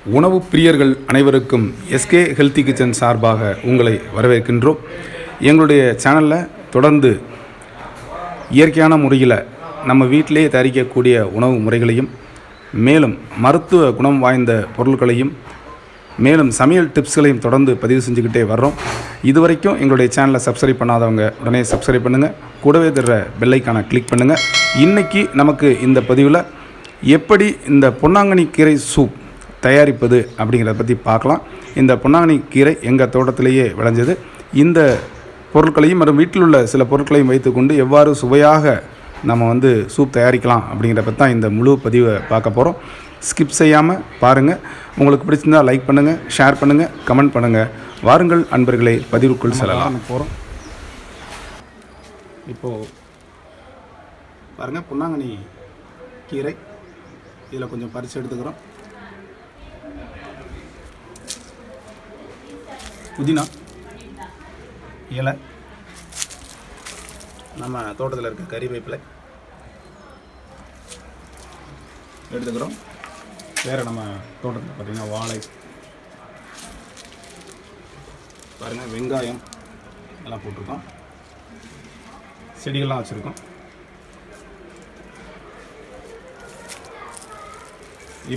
உணவு பிரியர்கள் அனைவருக்கும் எஸ்கே ஹெல்த்தி கிச்சன் சார்பாக உங்களை வரவேற்கின்றோம். எங்களுடைய சேனலில் தொடர்ந்து இயற்கையான முறையில் நம்ம வீட்டிலேயே தயாரிக்கக்கூடிய உணவு முறைகளையும், மேலும் மருத்துவ குணம் வாய்ந்த பொருட்களையும், மேலும் சமையல் டிப்ஸ்களையும் தொடர்ந்து பதிவு செஞ்சுக்கிட்டே வர்றோம். இதுவரைக்கும் எங்களுடைய சேனலை சப்ஸ்கிரைப் பண்ணாதவங்க உடனே சப்ஸ்கிரைப் பண்ணுங்கள். கூடவே தர்ற பெல்லைக்கான கிளிக் பண்ணுங்கள். இன்றைக்கி நமக்கு இந்த பதிவில் எப்படி இந்த பொன்னாங்கண்ணி கீரை சூப் தயாரிப்பது அப்படிங்கிறத பற்றி பார்க்கலாம். இந்த பொன்னாங்கண்ணி கீரை எங்கள் தோட்டத்திலேயே விளைஞ்சது. இந்த பொருட்களையும் மற்றும் வீட்டில் உள்ள சில பொருட்களையும் வைத்துக்கொண்டு எவ்வாறு சுவையாக நம்ம சூப் தயாரிக்கலாம் அப்படிங்கிறத பற்றி தான் இந்த முழு பதிவை பார்க்க போகிறோம். ஸ்கிப் செய்யாமல் பாருங்கள். உங்களுக்கு பிடிச்சிருந்தால் லைக் பண்ணுங்கள், ஷேர் பண்ணுங்கள், கமெண்ட் பண்ணுங்கள். வாருங்கள் அன்பர்களே, பதிவுக்குள் செல்லலாம். போகிறோம். இப்போது பாருங்கள், பொன்னாங்கண்ணி கீரை இதில் கொஞ்சம் பறித்து எடுத்துக்கிறோம். புதினா இலை, நம்ம தோட்டத்தில் இருக்க கறிவேப்பிலை எடுத்துக்கிறோம். வேறு நம்ம தோட்டத்தில் பார்த்திங்கன்னா வாழை, பாருங்கள் வெங்காயம் எல்லாம் போட்டிருக்கோம். செடிகள்லாம் வச்சுருக்கோம்.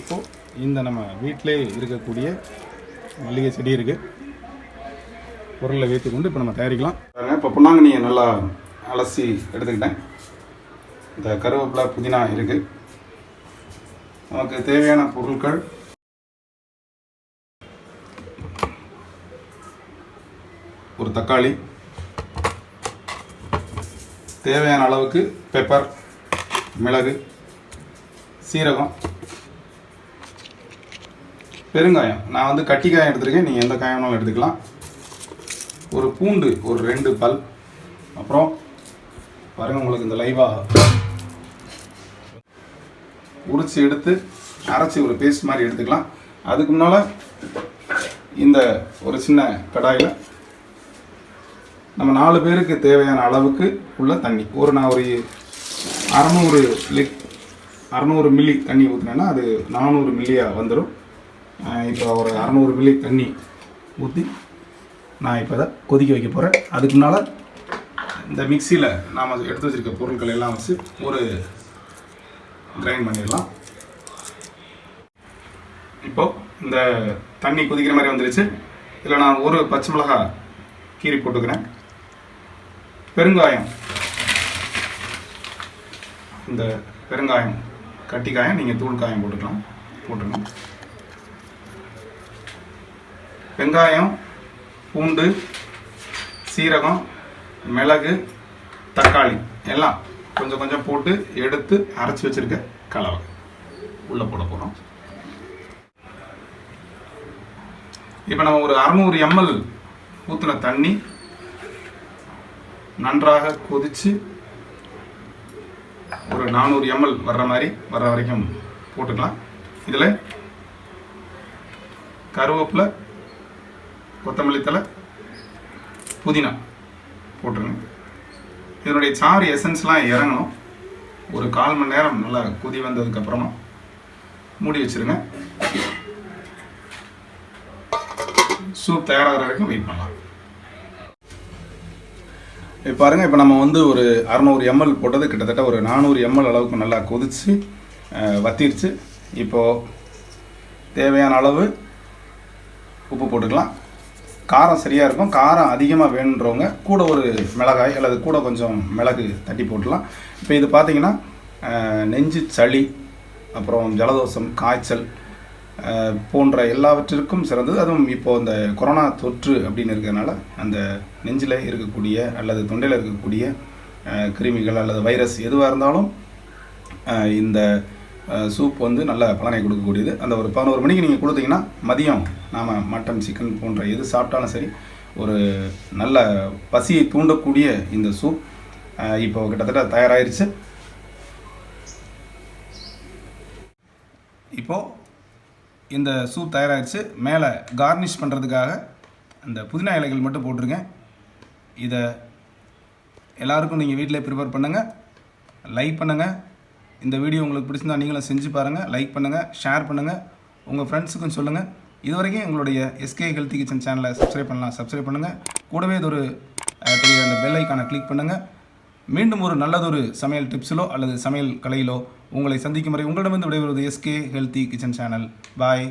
இப்போது இந்த நம்ம வீட்டிலே இருக்கக்கூடிய மல்லிகை செடி இருக்குது, பொருளை வைத்துக்கொண்டு இப்போ நம்ம தயாரிக்கலாம். இப்போ பொன்னாங்கண்ணியை நல்லா அலசி எடுத்துக்கிட்டேன். இந்த கருவேப்பிலை, புதினா இருக்குது. நமக்கு தேவையான பொருட்கள் ஒரு தக்காளி, தேவையான அளவுக்கு பெப்பர், மிளகு, சீரகம், பெருங்காயம். நான் கட்டி காயம் எடுத்துருக்கேன், நீங்கள் எந்த காயம்னாலும் எடுத்துக்கலாம். ஒரு பூண்டு ஒரு 2 பல். அப்புறம் பாருங்கள், உங்களுக்கு இந்த லைவாக உரித்து எடுத்து அரைச்சி ஒரு பேஸ்ட் மாதிரி எடுத்துக்கலாம். அதுக்கு முன்னால் இந்த ஒரு சின்ன கடாயில் நம்ம 4 பேருக்கு தேவையான அளவுக்கு உள்ள தண்ணி, நான் ஒரு 600 மில்லி தண்ணி ஊற்றினேன்னா அது 400 மில்லியாக வந்துடும். இப்போ ஒரு 600 மில்லி தண்ணி ஊற்றி நான் இப்போ அதை கொதிக்க வைக்க போகிறேன். அதுக்கு முன்னால் இந்த மிக்சியில் நாம் எடுத்து வச்சுருக்க பொருட்கள் எல்லாம் வச்சு ஒரு கிரைண்ட் பண்ணிடலாம். இப்போது இந்த தண்ணி கொதிக்கிற மாதிரி வந்துடுச்சு. இதில் நான் ஒரு பச்சை மிளகாய் கீரி போட்டுக்கிறேன். பெருங்காயம், இந்த பெருங்காயம் கட்டி காயம், நீங்கள் தூள் காயம் போட்டுருங்க. வெங்காயம், பூண்டு, சீரகம், மிளகு, தக்காளி எல்லாம் கொஞ்சம் கொஞ்சம் போட்டு எடுத்து அரைச்சி வச்சுருக்க கலவை உள்ளே போட போகிறோம். இப்போ நம்ம ஒரு 600 ml ஊற்றின தண்ணி நன்றாக கொதித்து ஒரு 400 ml வர்ற வரைக்கும் போட்டுக்கலாம். இதில் கருவேப்பிலை, கொத்தமல்லி தழை, புதினா போட்டுருங்க. இதனுடைய சாறு எசன்ஸ்லாம் இறங்கணும். ஒரு 1/4 மணி நேரம் நல்லா கொதி வந்ததுக்கப்புறமா மூடி வச்சுருங்க. சூப் தயாராகிற வரைக்கும் வெயிட் பண்ணலாம். இப்போ பாருங்கள், இப்போ நம்ம ஒரு 600 ml போட்டது கிட்டத்தட்ட ஒரு 400 ml அளவுக்கு நல்லா கொதித்து வத்திருச்சு. இப்போது தேவையான அளவு உப்பு போட்டுக்கலாம். காரம் சரியாக இருக்கும். காரம் அதிகமாக வேணுன்றவங்க கூட ஒரு மிளகாய் அல்லது கூட கொஞ்சம் மிளகு தட்டி போட்டுடலாம். இப்போ இது பார்த்திங்கன்னா நெஞ்சு சளி, அப்புறம் ஜலதோஷம், காய்ச்சல் போன்ற எல்லாவற்றிற்கும் சிறந்தது. அதுவும் இப்போது இந்த கொரோனா தொற்று அப்படின்னு இருக்கிறதுனால அந்த நெஞ்சில் இருக்கக்கூடிய அல்லது தொண்டையில் இருக்கக்கூடிய கிருமிகள் அல்லது வைரஸ் எதுவாக இருந்தாலும் இந்த சூப் நல்ல பலனை கொடுக்கக்கூடியது. அந்த ஒரு 11 மணிக்கு நீங்கள் கொடுத்தீங்கன்னா மதியம் நாம் மட்டன், சிக்கன் போன்ற எது சாப்பிட்டாலும் சரி ஒரு நல்ல பசியை தூண்டக்கூடிய இந்த சூப் இப்போ கிட்டத்தட்ட தயாராகிருச்சு. இப்போது இந்த சூப் தயாராகிடுச்சு. மேலே கார்னிஷ் பண்ணுறதுக்காக அந்த புதினா இலைகள் மட்டும் போட்டிருக்கேன். இதை எல்லாருக்கும் நீங்கள் வீட்டிலே ப்ரிப்பேர் பண்ணுங்கள், லைக் பண்ணுங்கள். இந்த வீடியோ உங்களுக்கு பிடிச்சிருந்தா நீங்களும் செஞ்சு பாருங்கள். லைக் பண்ணுங்கள், ஷேர் பண்ணுங்கள். உங்கள் ஃப்ரெண்ட்ஸுக்கும் சொல்லுங்கள். இதுவரைக்கும் எங்களுடைய எஸ்கே ஹெல்த்தி கிச்சன் சேனலை சப்ஸ்கிரைப் பண்ணுங்கள். கூடவே இது ஒரு தெரிய அந்த பெல் ஐக்கானை கிளிக் பண்ணுங்கள். மீண்டும் ஒரு நல்லதொரு சமையல் டிப்ஸிலோ அல்லது சமையல் கலையிலோ உங்களை சந்திக்கும் வரை உங்களிடமிருந்து விடைபெறுவது எஸ்கே ஹெல்த்தி கிச்சன் சேனல். பாய்.